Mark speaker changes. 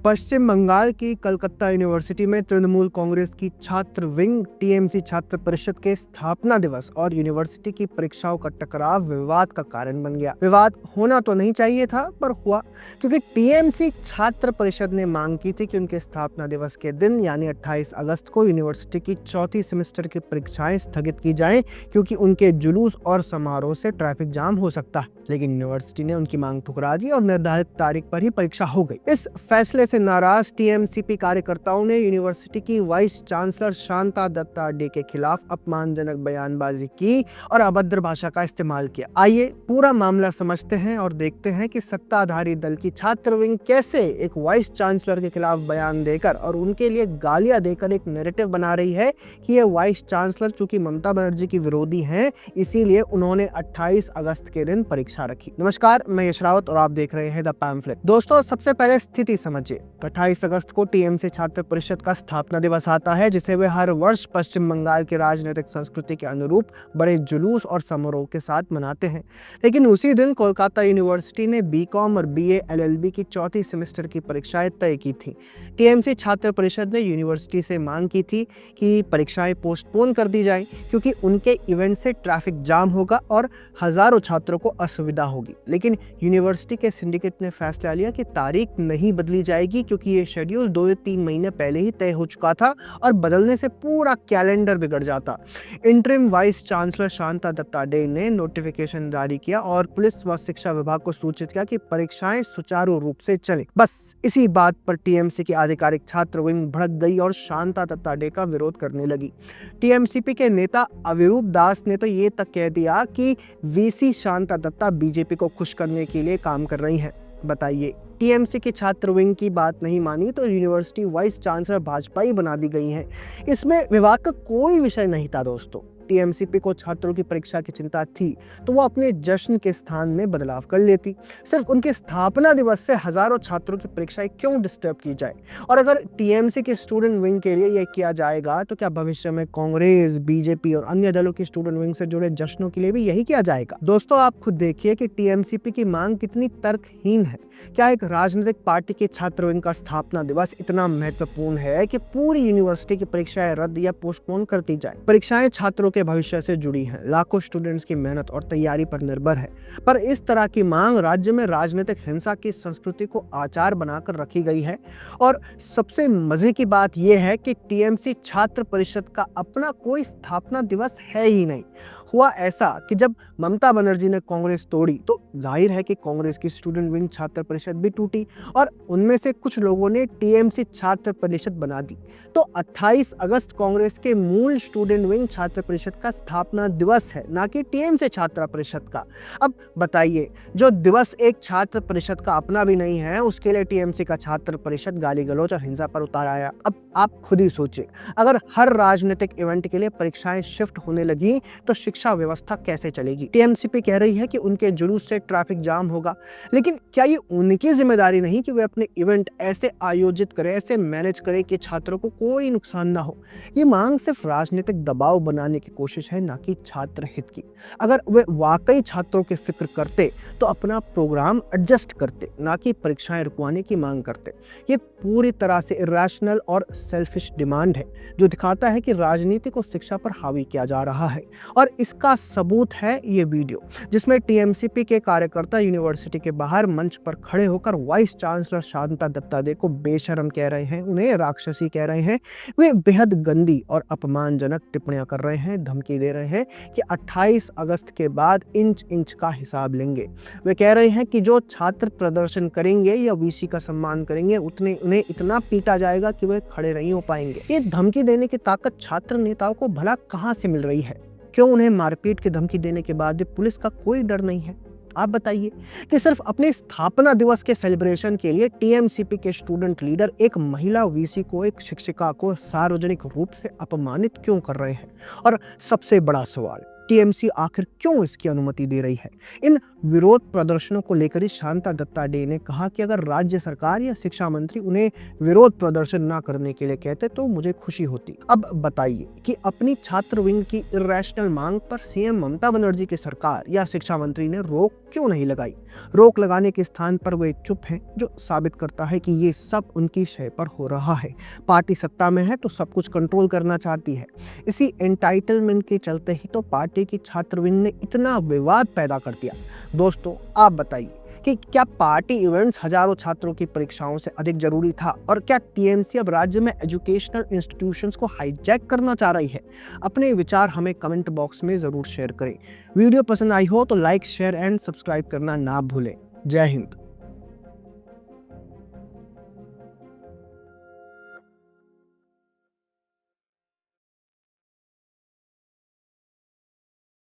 Speaker 1: पश्चिम बंगाल की कलकत्ता यूनिवर्सिटी में तृणमूल कांग्रेस की छात्र विंग टीएमसी छात्र परिषद के स्थापना दिवस और यूनिवर्सिटी की परीक्षाओं का टकराव विवाद का कारण बन गया। विवाद होना तो नहीं चाहिए था, पर हुआ क्योंकि टीएमसी छात्र परिषद ने मांग की थी कि उनके स्थापना दिवस के दिन यानी 28 अगस्त को यूनिवर्सिटी की चौथी सेमेस्टर की परीक्षाएं स्थगित की जाएं, क्योंकि उनके जुलूस और समारोह से ट्रैफिक जाम हो सकता है। लेकिन यूनिवर्सिटी ने उनकी मांग ठुकरा दी और निर्धारित तारीख पर ही परीक्षा हो गई। इस फैसले से नाराज टीएमसीपी कार्यकर्ताओं ने यूनिवर्सिटी की वाइस चांसलर शांता दत्ता डे के खिलाफ अपमानजनक बयानबाजी की और अभद्र भाषा का इस्तेमाल किया। आइए पूरा मामला समझते हैं और देखते हैं कि सत्ताधारी दल की छात्र विंग कैसे एक वाइस चांसलर के खिलाफ बयान देकर और उनके लिए गालियां देकर एक नैरेटिव बना रही है कि ये वाइस चांसलर चूंकि ममता बनर्जी की विरोधी हैं, इसीलिए उन्होंने 28 अगस्त के दिन परीक्षा रखी। नमस्कार, मैं यश रावत और आप देख रहे हैं द पैम्फलेट। दोस्तों, सबसे पहले स्थिति समझिए। 28 अगस्त को टीएमसी छात्र परिषद का स्थापना दिवस आता है, जिसे वे हर वर्ष पश्चिम बंगाल की राजनीतिक संस्कृति के अनुरूप बड़े जुलूस और समारोह के साथ मनाते हैं। लेकिन उसी दिन कोलकाता यूनिवर्सिटी ने बीकॉम और बीए एलएलबी की चौथी सेमेस्टर की परीक्षाएं तय की थी। टीएमसी छात्र परिषद ने यूनिवर्सिटी से मांग की थी कि परीक्षाएं पोस्टपोन कर दी जाएं, क्योंकि उनके इवेंट से ट्रैफिक जाम होगा और हजारों छात्रों को असुविधा होगी। लेकिन यूनिवर्सिटी के सिंडिकेट ने फैसला लिया कि तारीख नहीं बदली जाएगी, क्योंकि ये शेड्यूल 2 या 3 महीने पहले ही तय हो चुका था और बदलने से पूरा कैलेंडर बिगड़ जाता। Interim vice chancellor Shanta Datta De ने नोटिफिकेशन जारी किया और पुलिस व शिक्षा विभाग को सूचित किया कि परीक्षाएं सुचारू रूप से चले। बस इसी बात पर टीएमसी की आधिकारिक छात्र विंग भड़क गई और शांता दत्ता डे का विरोध करने लगी। टीएमसीपी के नेता अविरूप दास ने तो ये तक कह दिया कि वीसी शांता दत्ता बीजेपी को खुश करने के लिए काम कर रही हैं। बताइए, टीएमसी की छात्र विंग की बात नहीं मानी तो यूनिवर्सिटी वाइस चांसलर भाजपा ही बना दी गई हैं। इसमें विवाद का कोई विषय नहीं था। दोस्तों, टीएमसीपी को छात्रों की परीक्षा की चिंता थी तो वो अपने जश्न के स्थान में बदलाव कर लेती। सिर्फ उनके स्थापना दिवस से हजारों छात्रों की परीक्षाएं क्यों डिस्टर्ब की जाए? और अगर टीएमसी के स्टूडेंट विंग के लिए यह किया जाएगा तो क्या भविष्य में कांग्रेस, बीजेपी और अन्य दलों की स्टूडेंट विंग से जुड़े जश्नों के लिए भी यही किया जाएगा? दोस्तों, आप खुद देखिए कि टीएमसीपी की मांग कितनी तर्कहीन है। क्या एक राजनीतिक पार्टी के छात्र विंग का स्थापना दिवस इतना महत्वपूर्ण है कि पूरी यूनिवर्सिटी की परीक्षाएं रद्द या पोस्टपोन कर दी जाए? परीक्षाएं छात्रों के भविष्य से जुड़ी हैं, लाखों स्टूडेंट्स की मेहनत और तैयारी पर निर्भर है। पर इस तरह की मांग राज्य में राजनीतिक हिंसा की संस्कृति को आचार बनाकर रखी गई है। और सबसे मजे की बात यह है कि टीएमसी छात्र परिषद का अपना कोई स्थापना दिवस है ही नहीं। हुआ ऐसा कि जब ममता बनर्जी ने कांग्रेस तोड़ी तो जाहिर है कि कांग्रेस की स्टूडेंट विंग छात्र परिषद भी टूटी और उनमें से कुछ लोगों ने टीएमसी छात्र परिषद बना दी। तो 28 अगस्त कांग्रेस के मूल स्टूडेंट विंग छात्र परिषद का स्थापना दिवस है, ना कि टीएमसी छात्र परिषद का। अब बताइए, जो दिवस एक छात्र परिषद का अपना भी नहीं है, उसके लिए टीएमसी का छात्र परिषद गाली गलौज और हिंसा पर उतार आया। अब आप खुद ही सोचिए, अगर हर राजनीतिक इवेंट के लिए परीक्षाएं शिफ्ट होने लगी तो शिक्षा व्यवस्था कैसे चलेगी? टीएमसीपी कह रही है कि उनके जुलूस से ट्रैफिक जाम होगा, लेकिन क्या ये उनकी जिम्मेदारी नहीं कि वे अपने इवेंट ऐसे आयोजित करें, ऐसे मैनेज करें कि छात्रों को कोई नुकसान ना हो? ये मांग सिर्फ राजनीतिक दबाव बनाने की कोशिश है, ना कि छात्र हित की। अगर वे वाकई छात्रों की फिक्र करते तो अपना प्रोग्राम एडजस्ट करते, ना कि परीक्षाएं रुकवाने की मांग करते। ये पूरी तरह से इरेशनल और सेल्फिश डिमांड है, जो दिखाता है कि राजनीति को शिक्षा पर हावी किया जा रहा है। और इसका सबूत है ये वीडियो, जिसमें टीएमसीपी के कार्यकर्ता यूनिवर्सिटी के बाहर मंच पर खड़े होकर वाइस चांसलर शांता दत्ता डे को बेशरम कह रहे हैं, उन्हें राक्षसी कह रहे हैं। वे बेहद गंदी और अपमानजनक टिप्पणियां कर रहे हैं, धमकी दे रहे हैं कि 28 अगस्त के बाद इंच इंच का हिसाब लेंगे। वे कह रहे हैं कि जो छात्र प्रदर्शन करेंगे या वीसी का सम्मान करेंगे, उन्हें इतना पीटा जाएगा कि वे खड़े नहीं हो पाएंगे। ये धमकी देने की ताकत छात्र नेताओं को भला कहां से मिल रही है? क्यों उन्हें मारपीट की धमकी देने के बाद भी पुलिस का कोई डर नहीं है? आप बताइए कि सिर्फ अपने स्थापना दिवस के सेलिब्रेशन के लिए टीएमसीपी के स्टूडेंट लीडर एक महिला वीसी को, एक शिक्षिका को सार्वजनिक रूप से अपमानित क्यों कर रहे हैं? और सबसे बड़ा सवाल, टीएमसी आखिर क्यों इसकी अनुमति दे रही है? इन विरोध प्रदर्शनों को लेकर ही शांता दत्ता डे ने कहा कि अगर राज्य सरकार या शिक्षा मंत्री उन्हें विरोध प्रदर्शन ना करने के लिए कहते तो मुझे खुशी होती। अब बताइए कि अपनी छात्र विंग की इरेशनल मांग पर सीएम ममता बनर्जी की सरकार या शिक्षा मंत्री ने रोक क्यों नहीं लगाई? रोक लगाने के स्थान पर वे चुप हैं, जो साबित करता है कि ये सब उनकी शय पर हो रहा है। पार्टी सत्ता में है तो सब कुछ कंट्रोल करना चाहती है। इसी एंटाइटलमेंट के चलते ही तो पार्टी की छात्र विंग ने इतना विवाद पैदा कर दिया। दोस्तों, आप बताइए कि क्या पार्टी इवेंट्स हजारों छात्रों की परीक्षाओं से अधिक जरूरी था? और क्या टीएमसी अब राज्य में एजुकेशनल इंस्टीट्यूशंस को हाईजैक करना चाह रही है? अपने विचार हमें कमेंट बॉक्स में जरूर शेयर करें। वीडियो पसंद आई हो तो लाइक, शेयर एंड सब्सक्राइब करना ना भूलें। जय हिंद।